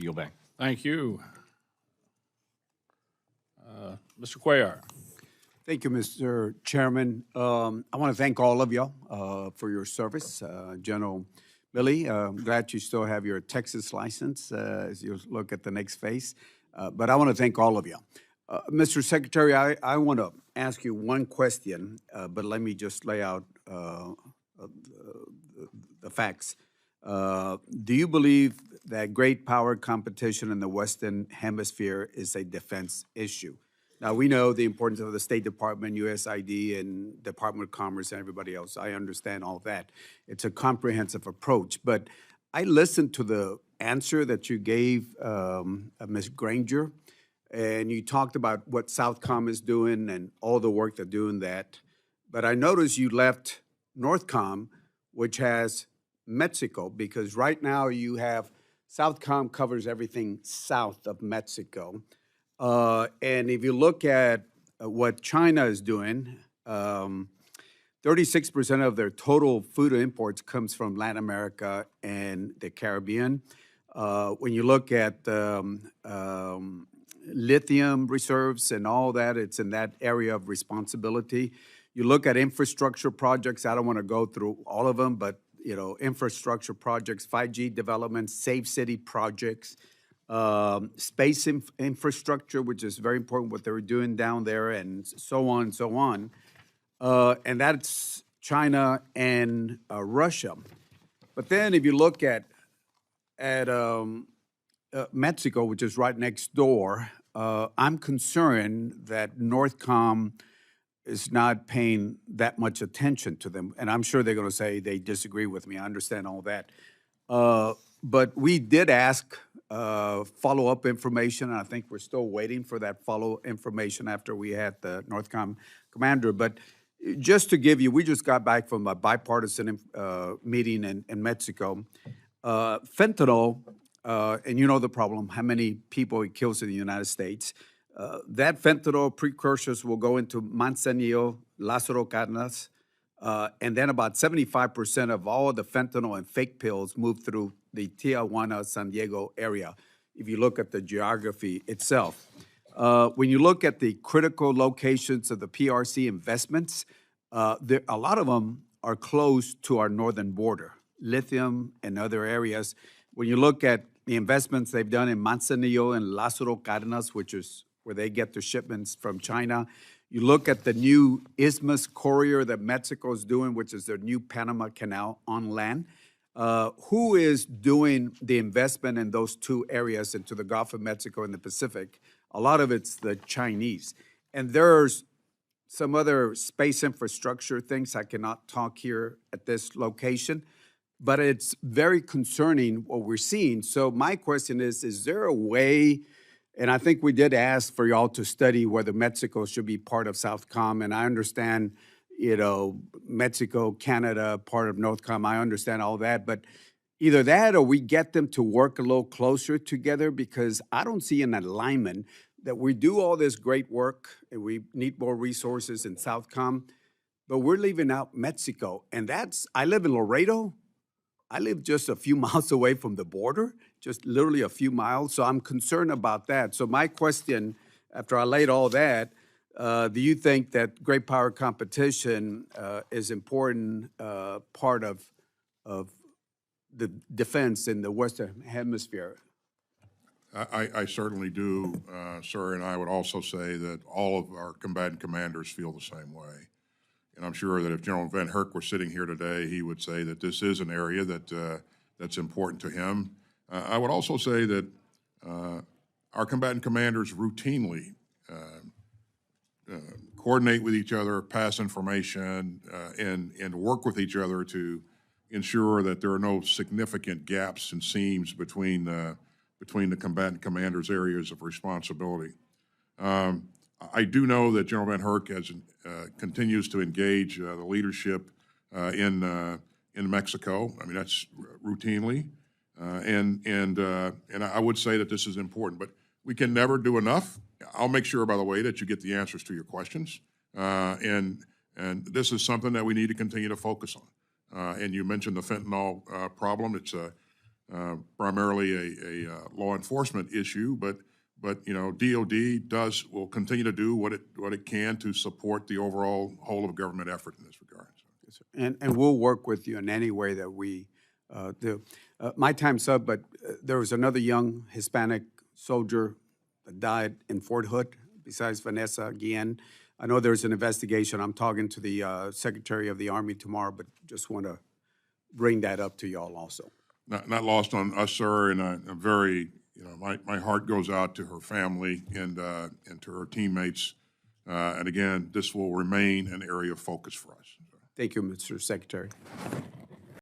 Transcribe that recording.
yield back. Thank you. Mr. Cuellar. Thank you, Mr. Chairman. I want to thank all of y'all for your service. General Milley, I'm glad you still have your Texas license as you look at the next phase. But I want to thank all of you. Mr. Secretary, I want to ask you one question, but let me just lay out the facts. Do you believe that great power competition in the Western Hemisphere is a defense issue? Now, we know the importance of the State Department, USID, and Department of Commerce, and everybody else. I understand all that. It's a comprehensive approach. But I listened to the answer that you gave Ms. Granger, and you talked about what Southcom is doing and all the work they're doing that. But I noticed you left Northcom, which has Mexico, because right now you have Southcom covers everything south of Mexico. And if you look at what China is doing, 36% of their total food imports comes from Latin America and the Caribbean. When you look at lithium reserves and all that, it's in that area of responsibility. You look at infrastructure projects. I don't want to go through all of them, but infrastructure projects, 5G development, safe city projects, space infrastructure, which is very important, what they were doing down there, and so on and so on. And that's China and Russia. But then if you look at Mexico, which is right next door, I'm concerned that Northcom is not paying that much attention to them. And I'm sure they're going to say they disagree with me. I understand all that. But we did ask follow-up information, and I think we're still waiting for that follow-up information after we had the Northcom commander. But just to give you, we just got back from a bipartisan meeting in Mexico. Fentanyl, and you know the problem, how many people it kills in the United States. That fentanyl precursors will go into Manzanillo, Lázaro Cárdenas, and then about 75% of all of the fentanyl and fake pills move through the Tijuana, San Diego area, if you look at the geography itself. When you look at the critical locations of the PRC investments, a lot of them are close to our northern border, lithium and other areas. When you look at the investments they've done in Manzanillo and Lázaro Cárdenas, which is where they get their shipments from China, you look at the new Isthmus Corridor that Mexico is doing, which is their new Panama Canal on land. Who is doing the investment in those two areas into the Gulf of Mexico and the Pacific? A lot of it's the Chinese. And there's some other space infrastructure things I cannot talk here at this location, but it's very concerning what we're seeing. So my question is there a way, and I think we did ask for y'all to study whether Mexico should be part of Southcom, and I understand Mexico, Canada, part of Northcom, I understand all that, but either that or we get them to work a little closer together, because I don't see an alignment that we do all this great work and we need more resources in Southcom, but we're leaving out Mexico. And I live in Laredo. I live just a few miles away from the border, just literally a few miles, so I'm concerned about that. So my question, after I laid all that, do you think that great power competition is important part of the defense in the Western Hemisphere? I certainly do, sir, and I would also say that all of our combatant commanders feel the same way. And I'm sure that if General Van Herk were sitting here today, he would say that this is an area that's important to him. I would also say that our combatant commanders routinely coordinate with each other, pass information, and work with each other to ensure that there are no significant gaps and seams between the combatant commanders' areas of responsibility. I do know that General Van Herk continues to engage the leadership in Mexico. I mean, that's routinely, and I would say that this is important, but we can never do enough. I'll make sure, by the way, that you get the answers to your questions, and this is something that we need to continue to focus on. And you mentioned the fentanyl problem. primarily a law enforcement issue, but you know, DOD will continue to do what it can to support the overall whole of government effort in this regard. So. And we'll work with you in any way that we do. My time's up, but there was another young Hispanic soldier that died in Fort Hood, besides Vanessa Guillen. I know there's an investigation. I'm talking to the Secretary of the Army tomorrow, but just want to bring that up to y'all also. Not lost on us, sir, and I'm very, you know, my heart goes out to her family and to her teammates. And again, this will remain an area of focus for us. Thank you, Mr. Secretary.